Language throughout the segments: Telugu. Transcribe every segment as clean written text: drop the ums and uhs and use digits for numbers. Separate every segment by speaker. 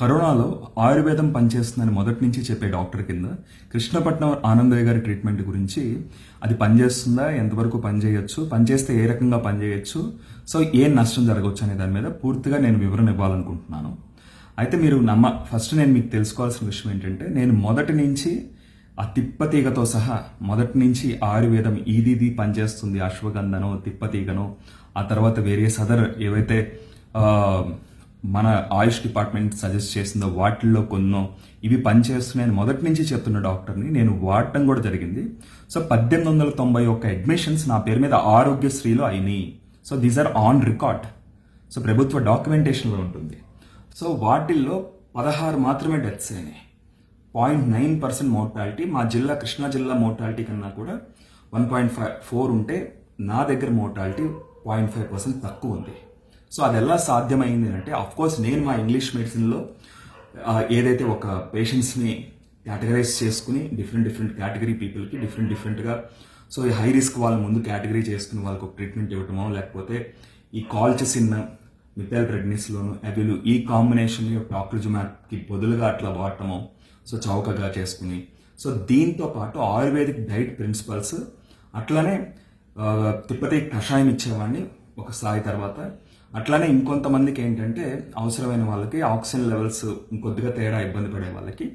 Speaker 1: కరోనాలో ఆయుర్వేదం పనిచేస్తుందని మొదటి నుంచి చెప్పే డాక్టర్ కింద కృష్ణపట్నం ఆనందయ్య గారి ట్రీట్మెంట్ గురించి అది పనిచేస్తుందా, ఎంతవరకు పనిచేయచ్చు, పనిచేస్తే ఏ రకంగా పనిచేయచ్చు, సో ఏం నష్టం జరగవచ్చు అనే దాని మీద పూర్తిగా నేను వివరణ ఇవ్వాలనుకుంటున్నాను. అయితే మీరు ఫస్ట్ నేను మీకు తెలుసుకోవాల్సిన విషయం ఏంటంటే, నేను మొదటి నుంచి ఆ తిప్పతీగతో సహా మొదటి నుంచి ఆయుర్వేదం ఇది పనిచేస్తుంది, అశ్వగంధనో తిప్పతీగనో ఆ తర్వాత వేరియస్ అదర్ ఏవైతే మన ఆయుష్ డిపార్ట్మెంట్ సజెస్ట్ చేసిందో వాటిల్లో కొన్నో ఇవి పనిచేస్తున్నాయని మొదటి నుంచి చెప్తున్న డాక్టర్ని నేను వాడటం కూడా జరిగింది. సో 1891 అడ్మిషన్స్ నా పేరు మీద ఆరోగ్యశ్రీలో అయినాయి. So this are on record. సో ప్రభుత్వ డాక్యుమెంటేషన్లో ఉంటుంది. సో వాటిల్లో 16 మాత్రమే డెత్స్ అయినాయి. 0.9% మోర్టాలిటీ. మా జిల్లా కృష్ణా జిల్లా మోర్టాలిటీ కన్నా కూడా 1.4 ఉంటే నా దగ్గర మోర్టాలిటీ 0.5% తక్కువ ఉంది. సో అది ఎలా సాధ్యమైంది అంటే, కోర్స్ నేను మా ఇంగ్లీష్ మెడిసిన్లో ఏదైతే ఒక పేషెంట్స్ని కేటగరైజ్ చేసుకుని డిఫరెంట్ కేటగిరీ పీపుల్కి డిఫరెంట్గా, సో ఈ హై రిస్క్ వాళ్ళ ముందు కేటగిరీ చేసుకుని వాళ్ళకి ఒక ట్రీట్మెంట్ ఇవ్వటమో, లేకపోతే ఈ కాల్చిసిన్ మిథైల్ ప్రెగ్నెన్సీలోను అవిలు ఈ కాంబినేషన్ టాక్రిజుమాబ్కి బదులుగా అట్లా వాడటమో, సో చౌకగా చేసుకుని, సో దీంతో పాటు ఆయుర్వేదిక్ డైట్ ప్రిన్సిపల్స్ అట్లానే తిప్పతి కషాయం ఇచ్చేవాడిని ఒక స్థాయి తర్వాత. అట్లానే ఇంకొంతమందికి ఏంటంటే అవసరమైన వాళ్ళకి ఆక్సిజన్ లెవెల్స్ ఇంకొద్దిగా తేడా ఇబ్బంది పడే వాళ్ళకి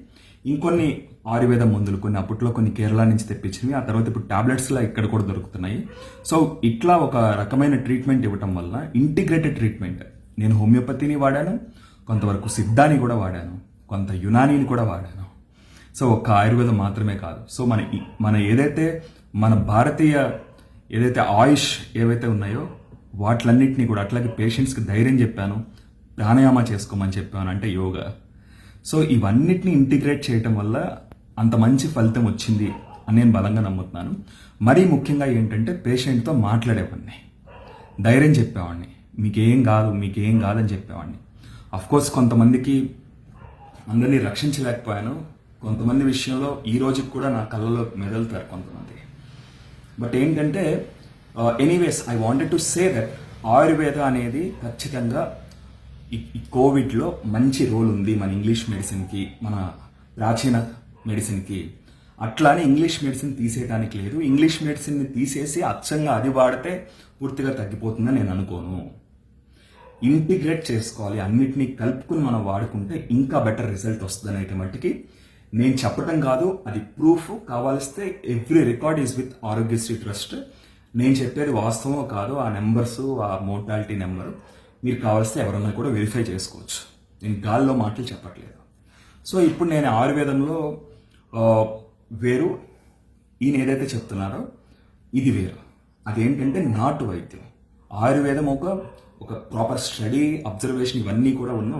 Speaker 1: ఇంకొన్ని ఆయుర్వేద మందులు, కొన్ని అప్పట్లో కొన్ని కేరళ నుంచి తెప్పించినవి, ఆ తర్వాత ఇప్పుడు టాబ్లెట్స్లా ఇక్కడ కూడా దొరుకుతున్నాయి. సో ఇట్లా ఒక రకమైన ట్రీట్మెంట్ ఇవ్వటం వల్ల ఇంటిగ్రేటెడ్ ట్రీట్మెంట్, నేను హోమియోపతిని వాడాను, కొంతవరకు సిద్ధాని కూడా వాడాను, కొంత యునానీని కూడా వాడాను. సో ఒక్క ఆయుర్వేదం మాత్రమే కాదు. సో మన ఏదైతే మన భారతీయ ఏదైతే ఆయుష్ ఏవైతే ఉన్నాయో వాటిలన్నింటినీ కూడా, అట్లాగే పేషెంట్స్కి ధైర్యం చెప్పాను, ప్రాణాయామ చేసుకోమని చెప్పాను, అంటే యోగా. సో ఇవన్నిటిని ఇంటిగ్రేట్ చేయటం వల్ల అంత మంచి ఫలితం వచ్చింది అని నేను బలంగా నమ్ముతున్నాను. మరీ ముఖ్యంగా ఏంటంటే పేషెంట్తో మాట్లాడేవాడిని, ధైర్యం చెప్పేవాడిని, మీకేం కాదని చెప్పేవాడిని. అఫ్కోర్స్ కొంతమందికి అందరినీ రక్షించలేకపోయాను. కొంతమంది విషయంలో ఈ రోజుకి కూడా నా కళ్ళలో మెదలుతారు కొంతమంది. బట్ ఏంటంటే anyways I wanted to say that Ayurveda అనేది ఖచ్చితంగా ఈ కోవిడ్లో మంచి రోల్ ఉంది మన ఇంగ్లీష్ మెడిసిన్కి, మన ప్రాచీన మెడిసిన్కి. అట్లానే ఇంగ్లీష్ మెడిసిన్ తీసేయడానికి లేదు. ఇంగ్లీష్ మెడిసిన్ని తీసేసి అచ్చంగా అది వాడితే పూర్తిగా తగ్గిపోతుందని నేను అనుకోను. ఇంటిగ్రేట్ చేసుకోవాలి, అన్నిటినీ కలుపుకుని మనం వాడుకుంటే ఇంకా బెటర్ రిజల్ట్ వస్తుంది అనేటి మట్టికి నేను చెప్పడం కాదు, అది ప్రూఫ్. కావాల్స్తే every record is with Aarogyasri trust. నేను చెప్పేది వాస్తవం కాదు, ఆ నెంబర్స్, ఆ మోర్టాలిటీ నెంబరు మీరు కావాల్స్తే ఎవరన్నా కూడా వెరిఫై చేసుకోవచ్చు. నేను గాల్లో మాటలు చెప్పట్లేదు. సో ఇప్పుడు నేను ఆయుర్వేదంలో వేరు, ఈయన ఏదైతే చెప్తున్నారో ఇది వేరు. అదేంటంటే నాటు వైద్యం. ఆయుర్వేదం ఒక ప్రాపర్ స్టడీ, అబ్జర్వేషన్ ఇవన్నీ కూడా ఉన్న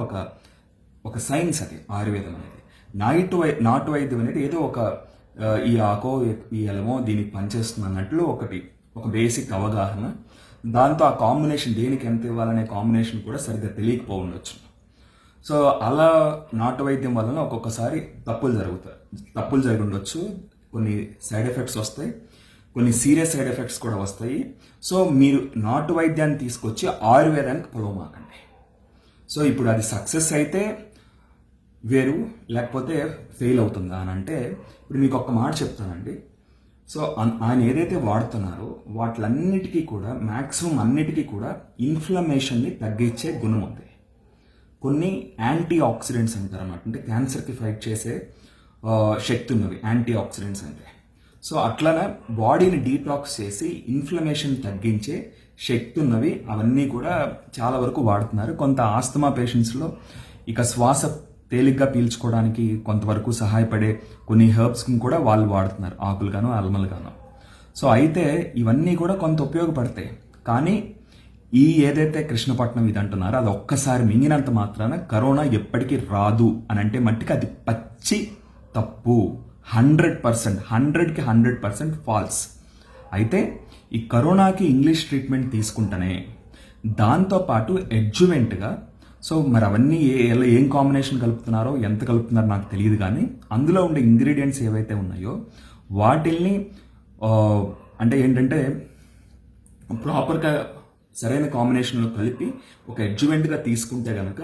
Speaker 1: ఒక సైన్స్. అది ఆయుర్వేదం అనేది. నాటు వైద్యం అనేది ఏదో ఈ ఆకో ఈ ఎలమో దీనికి పనిచేస్తుంది అన్నట్లు ఒక బేసిక్ అవగాహన. దాంతో ఆ కాంబినేషన్ దేనికి ఎంత ఇవ్వాలనే కాంబినేషన్ కూడా సరిగ్గా తెలియకపోవచ్చు. సో అలా నాటు వైద్యం వలన ఒక్కొక్కసారి తప్పులు జరిగి ఉండొచ్చు, కొన్ని సైడ్ ఎఫెక్ట్స్ వస్తాయి, కొన్ని సీరియస్ సైడ్ ఎఫెక్ట్స్ కూడా వస్తాయి. సో మీరు నాటు వైద్యాన్ని తీసుకొచ్చి ఆయుర్వేదానికి పొలవమాకండి. సో ఇప్పుడు అది సక్సెస్ అయితే వేరు, లేకపోతే ఫెయిల్ అవుతుందా అని అంటే, ఇప్పుడు మీకు ఒక్క మాట చెప్తానండి. సో ఆయన ఏదైతే వాడుతున్నారో వాటిలన్నిటికీ కూడా మ్యాక్సిమం అన్నిటికీ కూడా ఇన్ఫ్లమేషన్ని తగ్గించే గుణం ఉంది. కొన్ని యాంటీ ఆక్సిడెంట్స్ అంటారు అన్నమాట, అంటే క్యాన్సర్కి ఫైట్ చేసే శక్తి ఉన్నవి యాంటీ ఆక్సిడెంట్స్ అంటే. సో అట్లానే బాడీని డీటాక్స్ చేసి ఇన్ఫ్లమేషన్ తగ్గించే శక్తి ఉన్నవి అవన్నీ కూడా చాలా వరకు వాడుతున్నారు. కొంత ఆస్తమా పేషెంట్స్లో ఇక శ్వాస తేలిగ్గా పీల్చుకోవడానికి కొంతవరకు సహాయపడే కొన్ని హెర్బ్స్ని కూడా వాళ్ళు వాడుతున్నారు, ఆకులుగాను అల్మలుగాను. సో అయితే ఇవన్నీ కూడా కొంత ఉపయోగపడతాయి. కానీ ఏదైతే కృష్ణపట్నం ఇది అంటున్నారో అది ఒక్కసారి మింగినంత మాత్రాన కరోనా ఎప్పటికీ రాదు అని అంటే మట్టికి అది పచ్చి తప్పు. 100%, 100కి 100% ఫాల్స్. అయితే ఈ కరోనాకి ఇంగ్లీష్ ట్రీట్మెంట్ తీసుకుంటేనే దాంతోపాటు ఎడ్జువెంట్గా, సో మరి అవన్నీ ఏం కాంబినేషన్ కలుపుతున్నారో ఎంత కలుపుతున్నారో నాకు తెలియదు, కానీ అందులో ఉండే ఇంగ్రీడియంట్స్ ఏవైతే ఉన్నాయో వాటిల్ని అంటే ఏంటంటే ప్రాపర్గా సరైన కాంబినేషన్లో కలిపి ఒక ఎడ్జువెంట్గా తీసుకుంటే కనుక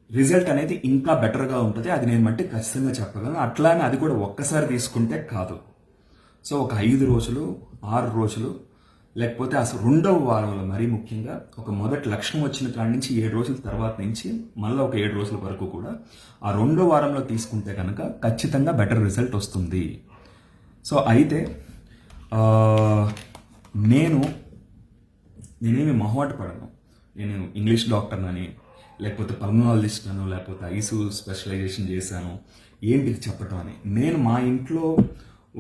Speaker 1: రిజల్ట్ అనేది ఇంకా బెటర్గా ఉంటుంది. అది నేను బట్టి ఖచ్చితంగా చెప్పగలను. అట్లానే అది కూడా ఒక్కసారి తీసుకుంటే కాదు. సో ఒక 5 రోజులు 6 రోజులు లేకపోతే అసలు రెండవ వారంలో మరీ ముఖ్యంగా ఒక మొదటి లక్షణం వచ్చిన కాడి నుంచి 7 రోజుల తర్వాత నుంచి మళ్ళీ ఒక 7 రోజుల వరకు కూడా ఆ రెండో వారంలో తీసుకుంటే కనుక ఖచ్చితంగా బెటర్ రిజల్ట్ వస్తుంది. సో అయితే నేనేమి మొహమాట పడను. నేను ఇంగ్లీష్ డాక్టర్నని లేకపోతే పల్మనాలజిస్ట్ అను లేకపోతే ఐసూ స్పెషలైజేషన్ చేశాను ఏంటి చెప్పటం అని. నేను మా ఇంట్లో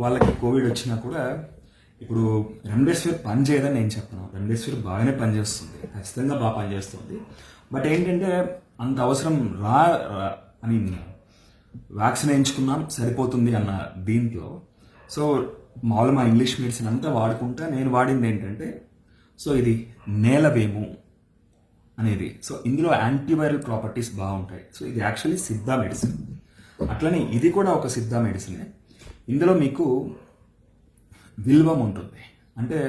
Speaker 1: వాళ్ళకి కోవిడ్ వచ్చినా కూడా ఇప్పుడు రెమ్డెసివిర్ పని చేయదని నేను చెప్పను. రెమ్డెసివిర్ బాగానే పనిచేస్తుంది, ఖచ్చితంగా బాగా పనిచేస్తుంది. బట్ ఏంటంటే అంత అవసరం అని వ్యాక్సిన్ వేయించుకున్నాం సరిపోతుంది అన్న దీంట్లో సో మామూలు మా ఇంగ్లీష్ మెడిసిన్ అంతా వాడుకుంటా నేను వాడింది ఏంటంటే సో ఇది నేలవేము అనేది. సో ఇందులో యాంటీవైరల్ ప్రాపర్టీస్ బాగుంటాయి. సో ఇది యాక్చువల్లీ సిద్ధ మెడిసిన్. అట్లనే ఇది కూడా ఒక సిద్ధ మెడిసినే. ఇందులో మీకు బిల్వం ఉంటుంది, అంటే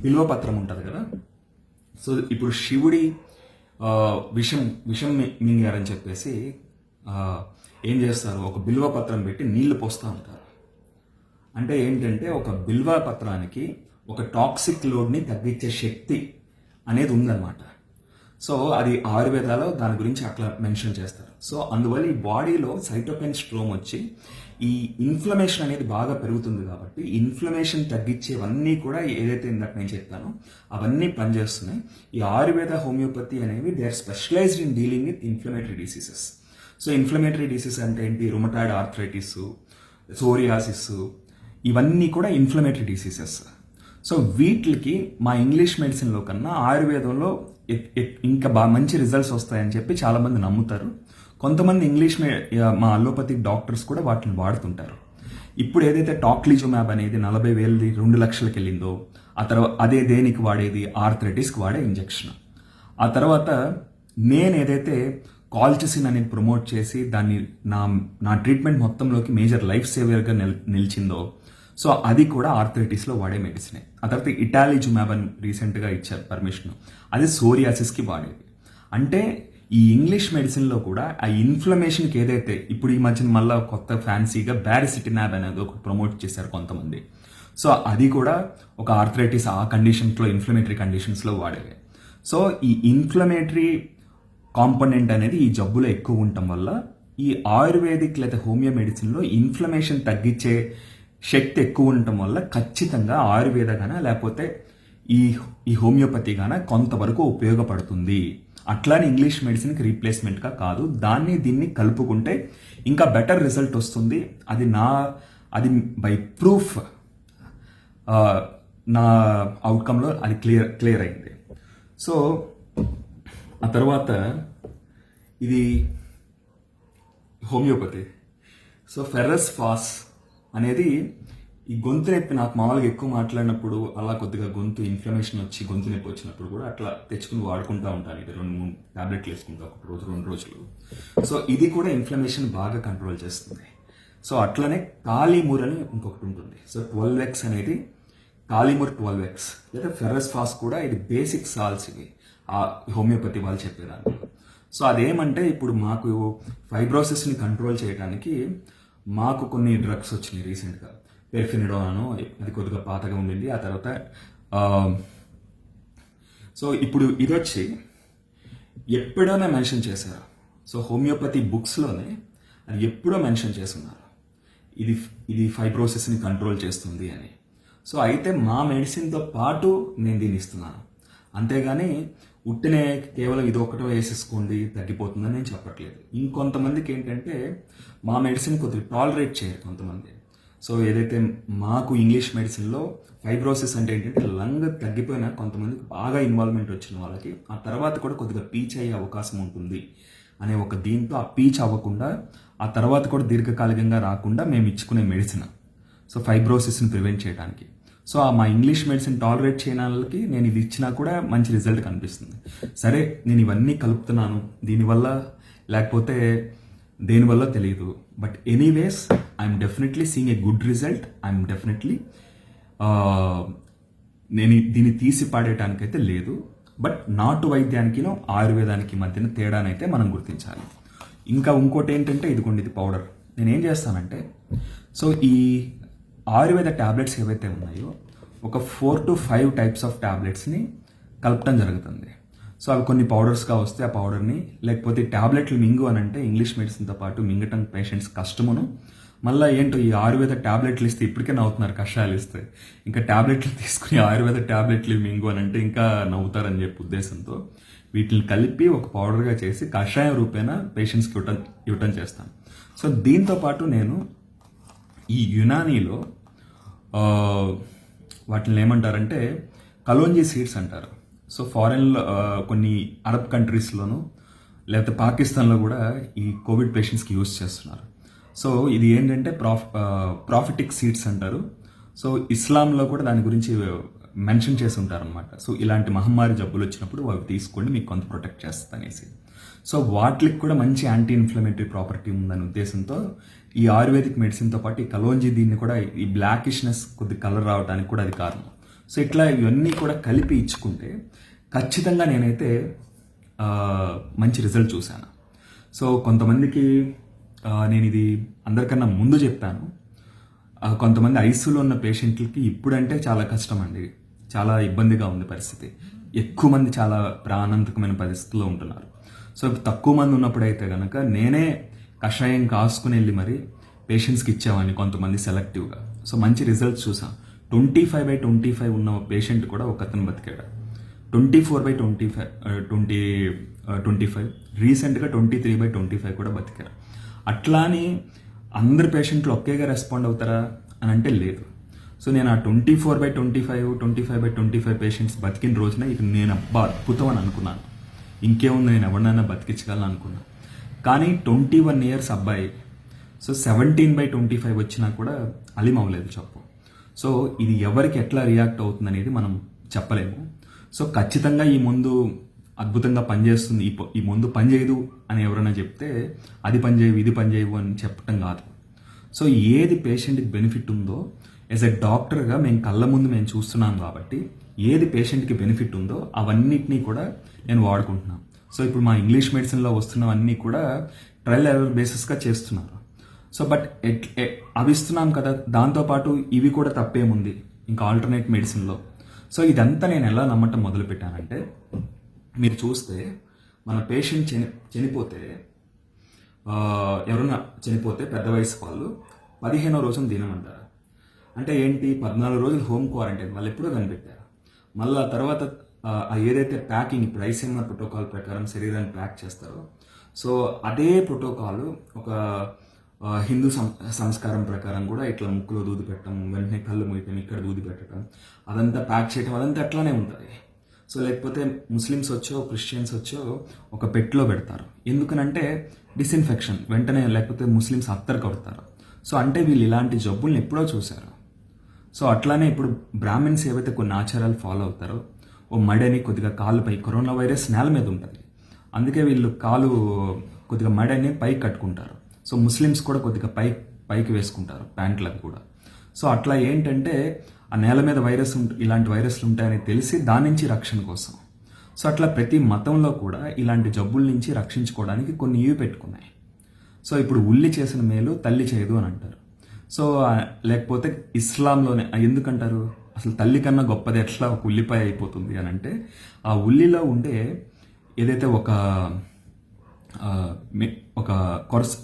Speaker 1: బిల్వపత్రం ఉంటుంది కదా. సో ఇప్పుడు శివుడి విషం మింగారని చెప్పేసి ఏం చేస్తారు, ఒక బిల్వపత్రం పెట్టి నీళ్లు పోస్తూ ఉంటారు. అంటే ఏంటంటే ఒక బిల్వపత్రానికి ఒక టాక్సిక్ లోడ్ని తగ్గించే శక్తి అనేది ఉందన్నమాట. సో అది ఆయుర్వేదాలో దాని గురించి అట్లా మెన్షన్ చేస్తారు. సో అందువల్ల ఈ బాడీలో సైటోకైన్ స్ట్రోమ్ వచ్చి ఈ ఇన్ఫ్లమేషన్ అనేది బాగా పెరుగుతుంది. కాబట్టి ఇన్ఫ్లమేషన్ తగ్గించేవన్నీ కూడా ఏదైతే ఇందాక నేను చెప్పానో అవన్నీ పనిచేస్తున్నాయి. ఈ ఆయుర్వేద హోమియోపతి అనేవి they are specialized in dealing with inflammatory diseases. So inflammatory disease అంటే ఏంటి, రుమటాయిడ్ ఆర్థరైటిస్, సోరియాసిస్, ఇవన్నీ కూడా ఇన్ఫ్లమేటరీ డిసీజెస్. సో వీటికి మా ఇంగ్లీష్ మెడిసిన్లో కన్నా ఆయుర్వేదంలో ఇంకా బాగా మంచి రిజల్ట్స్ వస్తాయని చెప్పి చాలామంది నమ్ముతారు. కొంతమంది మా అలోపతిక్ డాక్టర్స్ కూడా వాటిని వాడుతుంటారు. ఇప్పుడు ఏదైతే టాక్లిజుమాబ్ అనేది 40,000 2 లక్షలకి వెళ్ళిందో ఆ తర్వాత అదే దేనికి వాడేది, ఆర్థరైటిస్కి వాడే ఇంజెక్షన్. ఆ తర్వాత నేను ఏదైతే కాల్చిసిన్ అనేది ప్రమోట్ చేసి దాన్ని నా ట్రీట్మెంట్ మొత్తంలోకి మేజర్ లైఫ్ సేవర్గా నిలిచిందో సో అది కూడా ఆర్థరైటిస్లో వాడే మెడిసినే. ఆ తర్వాత ఇటాలిజుమాబ్ అని రీసెంట్గా ఇచ్చారు పర్మిషన్, అది సోరియాసిస్కి వాడేది. అంటే ఈ ఇంగ్లీష్ మెడిసిన్లో కూడా ఆ ఇన్ఫ్లమేషన్కి ఏదైతే ఇప్పుడు ఈ మధ్యన మళ్ళీ కొత్త ఫ్యాన్సీగా బ్యారిసిటినాబ్ అనేది ఒక ప్రమోట్ చేశారు కొంతమంది. సో అది కూడా ఒక ఆర్థరైటిస్ ఆ కండిషన్స్లో ఇన్ఫ్లమేటరీ కండిషన్స్లో వాడేవి. సో ఈ ఇన్ఫ్లమేటరీ కాంపోనెంట్ అనేది ఈ జబ్బులో ఎక్కువ ఉండటం వల్ల ఈ ఆయుర్వేదిక్ లేదా హోమియో మెడిసిన్లో ఇన్ఫ్లమేషన్ తగ్గించే శక్తి ఎక్కువ ఉండటం వల్ల ఖచ్చితంగా ఆయుర్వేద గాన లేకపోతే ఈ హోమియోపతి గాన కొంతవరకు ఉపయోగపడుతుంది. అట్లానే ఇంగ్లీష్ మెడిసిన్కి రీప్లేస్మెంట్గా కాదు, దీన్ని కలుపుకుంటే ఇంకా బెటర్ రిజల్ట్ వస్తుంది. అది బై ప్రూఫ్ నా అవుట్కమ్లో అది క్లియర్ అయింది. సో ఆ తర్వాత ఇది హోమియోపతి. సో ఫెర్రస్ ఫాస్ అనేది ఈ గొంతు నొప్పి నాకు మామూలుగా ఎక్కువ మాట్లాడినప్పుడు అలా కొద్దిగా గొంతు ఇన్ఫ్లమేషన్ వచ్చి గొంతు నొప్పి వచ్చినప్పుడు కూడా అట్లా తెచ్చుకుని వాడుకుంటూ ఉంటాను. ఇది 2-3 టాబ్లెట్లు వేసుకుంటా ఒక రోజు 2 రోజులు. సో ఇది కూడా ఇన్ఫ్లమేషన్ బాగా కంట్రోల్ చేస్తుంది. సో అట్లనే కాలీమూర్ అని ఇంకొకటి ఉంటుంది. సో 12x అనేది కాలీమూర్ 12x లేదా ఫెర్రస్ ఫాస్ కూడా ఇది బేసిక్ సాల్స్ ఇవి ఆ హోమియోపతి వాళ్ళు చెప్పేదాన్ని. సో అదేమంటే ఇప్పుడు మాకు ఫైబ్రోసిస్ని కంట్రోల్ చేయడానికి మాకు కొన్ని డ్రగ్స్ వచ్చినాయి రీసెంట్గా. పెర్ఫినిడోన్ అది కొద్దిగా పాతగా ఉండింది. ఆ తర్వాత సో ఇప్పుడు ఇది వచ్చి ఎప్పుడోనే మెన్షన్ చేశారు. సో హోమియోపతి బుక్స్లోనే అది ఎప్పుడో మెన్షన్ చేస్తున్నారు, ఇది ఫైబ్రోసిస్ని కంట్రోల్ చేస్తుంది అని. సో అయితే మా మెడిసిన్తో పాటు నేను దీన్ని ఇస్తున్నాను, అంతేగాని ఉట్టినే కేవలం ఇది ఒకటో వేసేసుకోండి తగ్గిపోతుందని నేను చెప్పట్లేదు. ఇంకొంతమందికి ఏంటంటే మా మెడిసిన్ కొద్దిగా టాలరేట్ చేయరు కొంతమంది. సో ఏదైతే మాకు ఇంగ్లీష్ మెడిసిన్లో ఫైబ్రోసిస్ అంటే ఏంటంటే లంగ్ తగ్గిపోయినా కొంతమందికి బాగా ఇన్వాల్వ్మెంట్ వచ్చిన వాళ్ళకి ఆ తర్వాత కూడా కొద్దిగా పీచ్ అయ్యే అవకాశం ఉంటుంది అనే ఒక దీంతో ఆ పీచ్ అవ్వకుండా ఆ తర్వాత కూడా దీర్ఘకాలికంగా రాకుండా మేము ఇచ్చుకునే మెడిసిన్. సో ఫైబ్రోసిస్ని ప్రివెంట్ చేయడానికి. సో మా ఇంగ్లీష్ మెడిసిన్ టాలరేట్ చేయని వాళ్ళకి నేను ఇది ఇచ్చినా కూడా మంచి రిజల్ట్ కనిపిస్తుంది. సరే నేను ఇవన్నీ కలుపుతున్నాను దీనివల్ల లేకపోతే దేనివల్ల తెలియదు, but anyways I'm definitely seeing a good result. I'm definitely నేను దీన్ని తీసి పాడేయటానికైతే లేదు. బట్ నాటు వైద్యానికినో ఆయుర్వేదానికి మధ్యన తేడానైతే మనం గుర్తించాలి. ఇంకా ఇంకోటి ఏంటంటే ఇదిగోండి, ఇది పౌడర్. నేను ఏం చేస్తానంటే, సో ఈ ఆయుర్వేద ట్యాబ్లెట్స్ ఏవైతే ఉన్నాయో ఒక 4 to 5 టైప్స్ ఆఫ్ ట్యాబ్లెట్స్ని కలపటం జరుగుతుంది. సో అవి కొన్ని పౌడర్స్గా వస్తే ఆ పౌడర్ని, లేకపోతే ట్యాబ్లెట్లు మింగు అని అంటే ఇంగ్లీష్ మెడిసిన్తో పాటు మింగటం పేషెంట్స్ కష్టమును. మళ్ళీ ఏంటో ఈ ఆయుర్వేద ట్యాబ్లెట్లు ఇస్తే ఇప్పటికే నవ్వుతున్నారు, కషాయాలు ఇస్తే ఇంకా ట్యాబ్లెట్లు తీసుకుని ఆయుర్వేద ట్యాబ్లెట్లు మింగు అని అంటే ఇంకా నవ్వుతారని చెప్పి ఉద్దేశంతో వీటిని కలిపి ఒక పౌడర్గా చేసి కషాయం రూపేణా పేషెంట్స్కి ఇవ్వటం చేస్తాను. సో దీంతో పాటు నేను ఈ యునానీలో వాటిని ఏమంటారంటే కలోంజీ సీడ్స్ అంటారు. సో ఫారెన్లో కొన్ని అరబ్ కంట్రీస్లోను లేకపోతే పాకిస్తాన్లో కూడా ఈ కోవిడ్ పేషెంట్స్కి యూజ్ చేస్తున్నారు. సో ఇది ఏంటంటే ప్రాఫిటిక్ సీడ్స్ అంటారు. సో ఇస్లాంలో కూడా దాని గురించి మెన్షన్ చేసి ఉంటారు అనమాట. సో ఇలాంటి మహమ్మారి జబ్బులు వచ్చినప్పుడు అవి తీసుకోండి, మీకు కొంత ప్రొటెక్ట్ చేస్తుంది అనేసి. సో వాటికి కూడా మంచి యాంటీ ఇన్ఫ్లమేటరీ ప్రాపర్టీ ఉందనే ఉద్దేశంతో ఈ ఆయుర్వేదిక్ మెడిసిన్తో పాటు ఈ కలోంజీ దీన్ని కూడా ఈ బ్లాకిష్నెస్ కొద్ది కలర్ రావడానికి కూడా అది కారణం. సో ఇట్లా ఇవన్నీ కూడా కలిపి ఇచ్చుకుంటే ఖచ్చితంగా నేనైతే మంచి రిజల్ట్ చూశాను. సో కొంతమందికి నేను ఇది అందరికన్నా ముందు చెప్పాను. కొంతమంది ఐసీయూలో ఉన్న పేషెంట్లకి ఇప్పుడంటే చాలా కష్టం అండి, చాలా ఇబ్బందిగా ఉంది పరిస్థితి. ఎక్కువ మంది చాలా ప్రాణాంతకమైన పరిస్థితుల్లో ఉంటున్నారు. సో తక్కువ మంది ఉన్నప్పుడు అయితే కనుక నేనే కషాయం కాసుకుని వెళ్ళి మరి పేషెంట్స్కి ఇచ్చేవాడిని, కొంతమంది సెలెక్టివ్గా. సో మంచి రిజల్ట్స్ చూసాం. 25/25 ఉన్న పేషెంట్ కూడా ఒక అతను బతికాడు. 24/25 రీసెంట్గా 23/25 కూడా బతికారు. అట్లా అని అందరు పేషెంట్లు ఒకేగా రెస్పాండ్ అవుతారా అని అంటే లేదు. సో నేను ఆ 24/25 25/25 పేషెంట్స్ బతికిన రోజున ఇక నేను అద్భుతం అని అనుకున్నాను. ఇంకేముంది, నేను ఎవరినైనా బతికించగలను అనుకున్నాను. కానీ 21 years అబ్బాయి సో 17/25 వచ్చినా కూడా అలీమ్ అవ్వలేదు చెప్పు. సో ఇది ఎవరికి ఎట్లా రియాక్ట్ అవుతుంది అనేది మనం చెప్పలేము. సో ఖచ్చితంగా ఈ మందు అద్భుతంగా పనిచేస్తుంది, ఈ మందు పనిచేయదు అని ఎవరైనా చెప్తే అది పనిచేయవు ఇది పనిచేయవు అని చెప్పటం కాదు. సో ఏది పేషెంట్కి బెనిఫిట్ ఉందో యాజ్ ఎ డాక్టర్గా మేము కళ్ళ ముందు మేము చూస్తున్నాం కాబట్టి ఏది పేషెంట్కి బెనిఫిట్ ఉందో అవన్నిటినీ కూడా నేను వాడుకుంటున్నాను. సో ఇప్పుడు మా ఇంగ్లీష్ మెడిసిన్లో వస్తున్నవన్నీ కూడా ట్రయల్ ఎర్రర్ బేసిస్గా చేస్తున్నారు. సో బట్ అవి ఇస్తున్నాం కదా, దాంతోపాటు ఇవి కూడా తప్పేముంది ఇంకా ఆల్టర్నేట్ మెడిసిన్లో. సో ఇదంతా నేను ఎలా నమ్మటం మొదలుపెట్టానంటే, మీరు చూస్తే మన పేషెంట్ చనిపోతే ఎవరైనా చనిపోతే పెద్ద వయసు వాళ్ళు 15వ రోజున తినమంటారు. అంటే ఏంటి, 14 రోజులు హోమ్ క్వారంటైన్ వాళ్ళు ఎప్పుడో కనిపెట్టారు. మళ్ళీ తర్వాత ఏదైతే ప్యాకింగ్ ఇప్పుడు ఐసీఎంఆర్ ప్రోటోకాల్ ప్రకారం శరీరాన్ని ప్యాక్ చేస్తారో, సో అదే ప్రోటోకాల్ ఒక హిందూ సంస్కారం ప్రకారం కూడా ఇట్లా ముక్కులో దూది పెట్టడం, వెంటనే కళ్ళు మూయటం, ఇక్కడ దూది పెట్టడం, అదంతా ప్యాక్ చేయటం, అదంతా అట్లానే ఉంటుంది. సో లేకపోతే ముస్లిమ్స్ వచ్చో క్రిస్టియన్స్ వచ్చో ఒక పెట్లో పెడతారు. ఎందుకనంటే డిస్ఇన్ఫెక్షన్ వెంటనే, లేకపోతే ముస్లిమ్స్ అత్తరు కొడతారు. సో అంటే వీళ్ళు ఇలాంటి జబ్బుల్ని ఎప్పుడో చూశారు. సో అట్లానే ఇప్పుడు బ్రాహ్మిన్స్ ఏవైతే కొన్ని ఆచారాలు ఫాలో అవుతారో, ఓ మడని కొద్దిగా కాళ్ళపై, కరోనా వైరస్ నేల మీద ఉంటుంది, అందుకే వీళ్ళు కాలు కొద్దిగా మడని పైకి కట్టుకుంటారు. సో ముస్లిమ్స్ కూడా కొద్దిగా పైకి వేసుకుంటారు ప్యాంట్లకు కూడా. సో అట్లా ఏంటంటే ఆ నేల మీద ఇలాంటి వైరస్లు ఉంటాయని తెలిసి దాని నుంచి రక్షణ కోసం. సో అట్లా ప్రతి మతంలో కూడా ఇలాంటి జబ్బుల నుంచి రక్షించుకోవడానికి కొన్ని ఇవి పెట్టుకున్నాయి. సో ఇప్పుడు ఉల్లి చేసిన మేలు తల్లి చేయదు అని అంటారు. సో లేకపోతే ఇస్లాంలోనే ఎందుకంటారు, అసలు తల్లి కన్నా గొప్పది ఎట్లా ఒక ఉల్లిపాయ అయిపోతుంది అని అంటే, ఆ ఉల్లిలో ఉండే ఏదైతే ఒక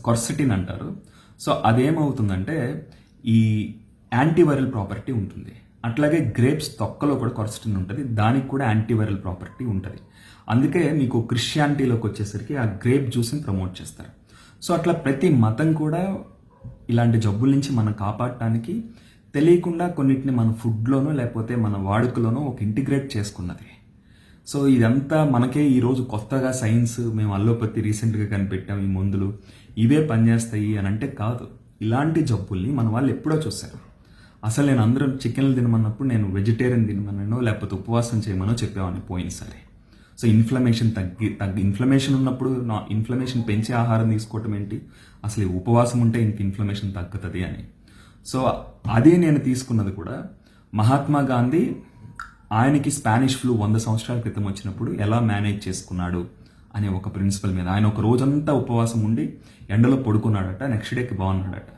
Speaker 1: కొర్సిటిన్ అంటారు. సో అదేమవుతుందంటే ఈ యాంటీవైరల్ ప్రాపర్టీ ఉంటుంది. అట్లాగే గ్రేప్స్ తొక్కలో కూడా కొర్సిటిన్ ఉంటుంది, దానికి కూడా యాంటీవైరల్ ప్రాపర్టీ ఉంటుంది. అందుకే మీకు క్రిస్టియానిటీలోకి వచ్చేసరికి ఆ గ్రేప్ జ్యూస్ని ప్రమోట్ చేస్తారు. సో అట్లా ప్రతి మతం కూడా ఇలాంటి జబ్బుల నుంచి మనం కాపాడటానికి తెలియకుండా కొన్నిటిని మన ఫుడ్లోనో లేకపోతే మన వాడుకలోనో ఒక ఇంటిగ్రేట్ చేసుకున్నది. సో ఇదంతా మనకే ఈరోజు కొత్తగా సైన్స్, మేము అల్లోపతి రీసెంట్గా కనిపెట్టాం ఈ మందులు ఇవే పనిచేస్తాయి అని అంటే కాదు. ఇలాంటి జబ్బుల్ని మన వాళ్ళు ఎప్పుడో చూశారు. అసలు నేను అందరం చికెన్లు తినమన్నప్పుడు నేను వెజిటేరియన్ తినమనో లేకపోతే ఉపవాసం చేయమనో చెప్పేవాడిని పోయినసారి. సో ఇన్ఫ్లమేషన్ ఇన్ఫ్లమేషన్ ఉన్నప్పుడు ఇన్ఫ్లమేషన్ పెంచే ఆహారం తీసుకోవటం ఏంటి, అసలు ఉపవాసం ఉంటే ఇంక ఇన్ఫ్లమేషన్ తగ్గుతుంది అని. సో అదే నేను తీసుకున్నది కూడా మహాత్మా గాంధీ ఆయనకి స్పానిష్ ఫ్లూ 100 సంవత్సరాల క్రితం వచ్చినప్పుడు ఎలా మేనేజ్ చేసుకున్నాడు అనే ఒక ప్రిన్సిపల్ మీద ఆయన ఒక రోజంతా ఉపవాసం ఉండి ఎండలో పడుకున్నాడట, నెక్స్ట్ డేకి బాగున్నాడట.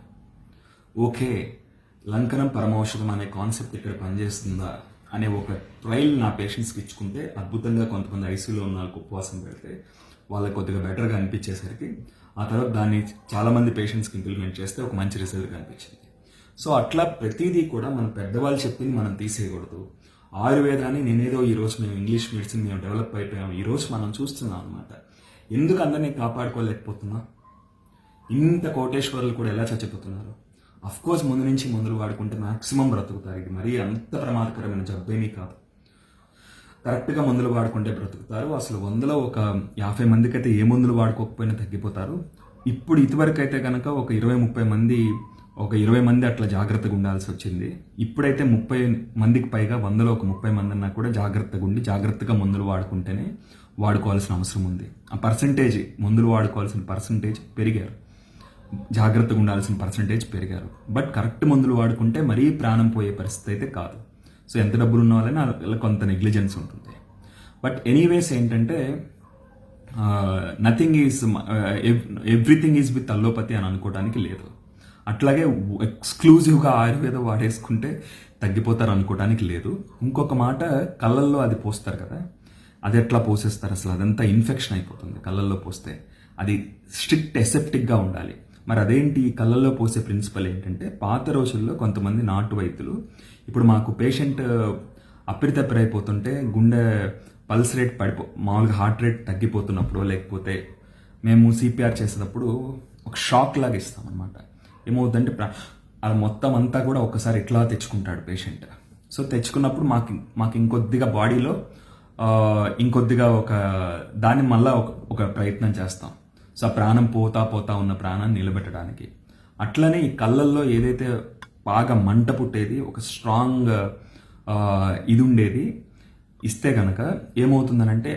Speaker 1: ఓకే, లంకనం పరమౌషధం అనే కాన్సెప్ట్ ఇక్కడ పనిచేస్తుందా అనే ఒక ట్రయల్ నా పేషెంట్స్కి ఇచ్చుకుంటే అద్భుతంగా కొంతమంది ఐసీయూలో ఉన్న వాళ్ళకి ఉపవాసం పెడితే వాళ్ళకి కొద్దిగా బెటర్గా అనిపించేసరికి ఆ తర్వాత దాన్ని చాలామంది పేషెంట్స్కి ఇంప్లిమెంట్ చేస్తే ఒక మంచి రిజల్ట్ కనిపించింది. సో అట్లా ప్రతిదీ కూడా మన పెద్దవాళ్ళు చెప్పింది మనం తీసేయకూడదు. ఆయుర్వేదాన్ని నేనేదో ఈరోజు మేము ఇంగ్లీష్ మెడిసిన్ మేము డెవలప్ అయిపోయాం ఈరోజు మనం చూస్తున్నాం అనమాట. ఎందుకు అందరినీ కాపాడుకోలేకపోతున్నాం? ఇంత కోటేశ్వరులు కూడా ఎలా చచ్చిపోతున్నారు? అఫ్కోర్స్ ముందు నుంచి మందులు వాడుకుంటే మ్యాక్సిమం బ్రతుకుతారు. ఇది మరీ అంత ప్రమాదకరమైన జబ్బేమీ కాదు. కరెక్ట్గా మందులు వాడుకుంటే బ్రతుకుతారు. అసలు 100లో ఒక 50 మందికి అయితే ఏ మందులు వాడుకోకపోయినా తగ్గిపోతారు. ఇప్పుడు ఇదివరకు అయితే కనుక ఒక 20-30 మంది, ఒక 20 మంది అట్లా జాగ్రత్తగా ఉండాల్సి వచ్చింది. ఇప్పుడైతే 30 మందికి పైగా 100లో ఒక 30 మంది అన్నా కూడా జాగ్రత్తగా ఉండి జాగ్రత్తగా మందులు వాడుకుంటేనే వాడుకోవాల్సిన అవసరం ఉంది. ఆ పర్సంటేజ్ మందులు వాడుకోవాల్సిన పర్సంటేజ్ పెరిగారు, జాగ్రత్తగా ఉండాల్సిన పర్సంటేజ్ పెరిగారు. బట్ కరెక్ట్ మందులు వాడుకుంటే మరీ ప్రాణం పోయే పరిస్థితి అయితే కాదు. సో ఎంత డబ్బులు ఉన్న వాళ్ళని అలా కొంత నెగ్లిజెన్స్ ఉంటుంది. బట్ ఎనీవేస్ ఏంటంటే nothing is everything is with allopathy అని అనుకోవడానికి లేదు. అట్లాగే ఎక్స్క్లూజివ్గా ఆయుర్వేదం వాడేసుకుంటే తగ్గిపోతారు అనుకోవడానికి లేదు. ఇంకొక మాట, కళ్ళల్లో అది పోస్తారు కదా, అది ఎట్లా పోసేస్తారు? అసలు అదంతా ఇన్ఫెక్షన్ అయిపోతుంది కళ్ళల్లో పోస్తే. అది స్ట్రిక్ట్ ఎసెప్టిక్గా ఉండాలి. మరి అదేంటి కళ్ళల్లో పోసే ప్రిన్సిపల్ ఏంటంటే, పాత రోజుల్లో కొంతమంది నాటు వైద్యులు, ఇప్పుడు మాకు పేషెంట్ అప్పిరితప్పిరైపోతుంటే గుండె పల్స్ రేట్ మామూలుగా హార్ట్ రేట్ తగ్గిపోతున్నప్పుడు, లేకపోతే మేము సిపిఆర్ చేసేటప్పుడు ఒక షాక్ లాగా ఇస్తాం అనమాట. ఏమవుతుందంటే అది మొత్తం అంతా కూడా ఒకసారి ఇట్లా తెచ్చుకుంటాడు పేషెంట్. సో తెచ్చుకున్నప్పుడు మాకు ఇంకొద్దిగా బాడీలో ఇంకొద్దిగా ఒక దాన్ని మళ్ళీ ఒక ప్రయత్నం చేస్తాం. సో ఆ ప్రాణం పోతా ఉన్న ప్రాణాన్ని నిలబెట్టడానికి. అట్లనే ఈ కళ్ళల్లో ఏదైతే బాగా మంట పుట్టేది, ఒక స్ట్రాంగ్ ఇది ఉండేది ఇస్తే కనుక ఏమవుతుందనంటే,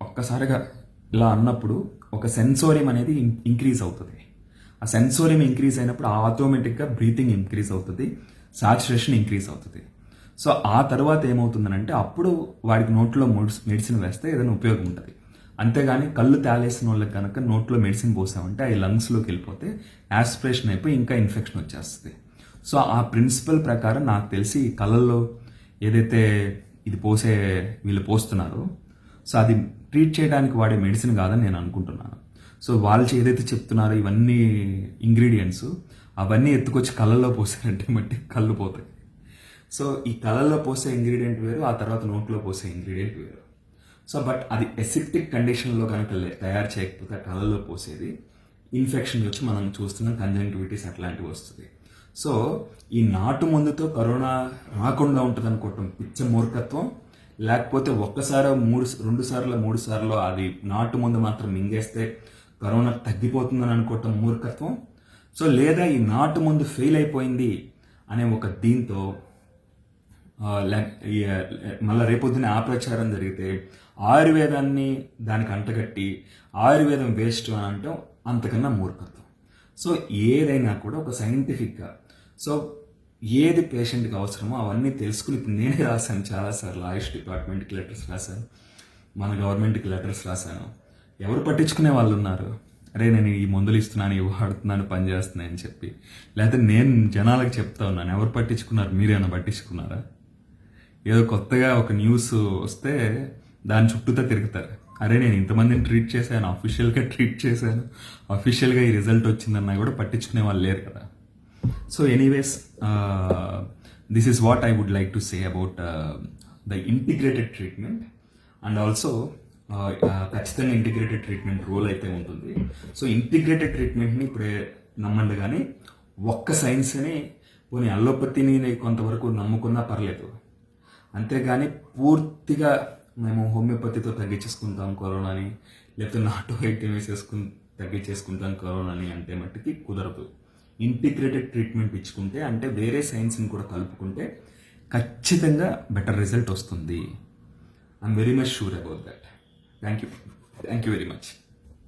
Speaker 1: ఒక్కసారిగా ఇలా అన్నప్పుడు ఒక సెన్సోరియం అనేది ఇంక్రీజ్ అవుతుంది. ఆ సెన్సోరియం ఇంక్రీజ్ అయినప్పుడు ఆటోమేటిక్గా బ్రీతింగ్ ఇంక్రీజ్ అవుతుంది, సాచురేషన్ ఇంక్రీజ్ అవుతుంది. సో ఆ తర్వాత ఏమవుతుందనంటే, అప్పుడు వాడికి నోట్లో మెడిసిన్ వేస్తే ఏదైనా ఉపయోగం ఉంటుంది. అంతేగాని కళ్ళు తేలేసిన వాళ్ళకి కనుక నోట్లో మెడిసిన్ పోసామంటే అవి లంగ్స్లోకి వెళ్ళిపోతే యాస్పిరేషన్ అయిపోయి ఇంకా ఇన్ఫెక్షన్ వచ్చేస్తుంది. సో ఆ ప్రిన్సిపల్ ప్రకారం నాకు తెలిసి కళ్ళల్లో ఏదైతే ఇది వీళ్ళు పోస్తున్నారో, సో అది ట్రీట్ చేయడానికి వాడే మెడిసిన్ కాదని నేను అనుకుంటున్నాను. సో వాళ్ళు ఏదైతే చెప్తున్నారో ఇవన్నీ ఇంగ్రీడియంట్స్ అవన్నీ ఎత్తుకొచ్చి కళ్ళల్లో పోసారంటే మట్టి కళ్ళు పోతాయి. సో ఈ కళ్ళల్లో పోసే ఇంగ్రీడియంట్ వేరు, ఆ తర్వాత నోట్లో పోసే ఇంగ్రీడియంట్ వేరు. సో బట్ అది ఎసిప్టిక్ కండిషన్లో కనుక తయారు చేయకపోతే కళ్ళల్లో పోసేది ఇన్ఫెక్షన్ వచ్చి మనం చూస్తున్న కంజంక్టివిటీస్ అట్లాంటివి వస్తుంది. సో ఈ నాటు మందుతో కరోనా రాకుండా ఉంటుంది అనుకోవటం పిచ్చ మూర్ఖత్వం. లేకపోతే ఒక్కసారో 2 సార్లు 3 సార్లు అది నాటు మందు మాత్రం మింగేస్తే కరోనా తగ్గిపోతుందని అనుకోవటం మూర్ఖత్వం. సో లేదా ఈ నాటు మందు ఫెయిల్ అయిపోయింది అనే ఒక దీంతో మళ్ళీ రేపొద్దున ఆ ప్రచారం జరిగితే ఆయుర్వేదాన్ని దానికి అంటగట్టి ఆయుర్వేదం వేస్ట్ అని అంటే అంతకన్నా మూర్ఖత్వం. సో ఏదైనా కూడా ఒక సైంటిఫిక్గా, సో ఏది పేషెంట్కి అవసరమో అవన్నీ తెలుసుకుని, ఇప్పుడు నేనే రాశాను చాలాసార్లు, ఆయుష్ డిపార్ట్మెంట్కి లెటర్స్ రాశాను, మన గవర్నమెంట్కి లెటర్స్ రాశాను. ఎవరు పట్టించుకునే వాళ్ళు ఉన్నారు? అరే నేను ఈ మందులు ఇస్తున్నాను, ఇవి వాడుతున్నాను, పని చేస్తున్నాను అని చెప్పి. లేకపోతే నేను జనాలకు చెప్తా ఉన్నాను, ఎవరు పట్టించుకున్నారు? మీరేమైనా పట్టించుకున్నారా? ఏదో కొత్తగా ఒక న్యూస్ వస్తే దాని చుట్టూతో తిరుగుతారు. అరే నేను ఇంతమందిని ట్రీట్ చేశాను, అఫీషియల్గా ట్రీట్ చేశాను, అఫీషియల్గా ఈ రిజల్ట్ వచ్చిందన్నా కూడా పట్టించుకునే వాళ్ళు లేరు కదా. So anyways this is what I would like to say about the integrated treatment. And also ఖచ్చితంగా ఇంటిగ్రేటెడ్ ట్రీట్మెంట్ రోల్ అయితే ఉంటుంది. సో ఇంటిగ్రేటెడ్ ట్రీట్మెంట్ని ఇప్పుడే నమ్మండి, కానీ ఒక్క సైన్స్ని పోనీ అల్లోపతిని కొంతవరకు నమ్ముకున్నా పర్లేదు. అంతేగాని పూర్తిగా మేము హోమియోపతితో తగ్గించేసుకుంటాం కరోనాని, లేకపోతే నాటు వైద్యం తగ్గించేసుకుంటాం కరోనాని అంటే మట్టికి కుదరదు. ఇంటిగ్రేటెడ్ ట్రీట్మెంట్ ఇచ్చుకుంటే, అంటే వేరే సైన్స్ని కూడా కలుపుకుంటే ఖచ్చితంగా బెటర్ రిజల్ట్ వస్తుంది. I'm very much sure about that. Thank you very much.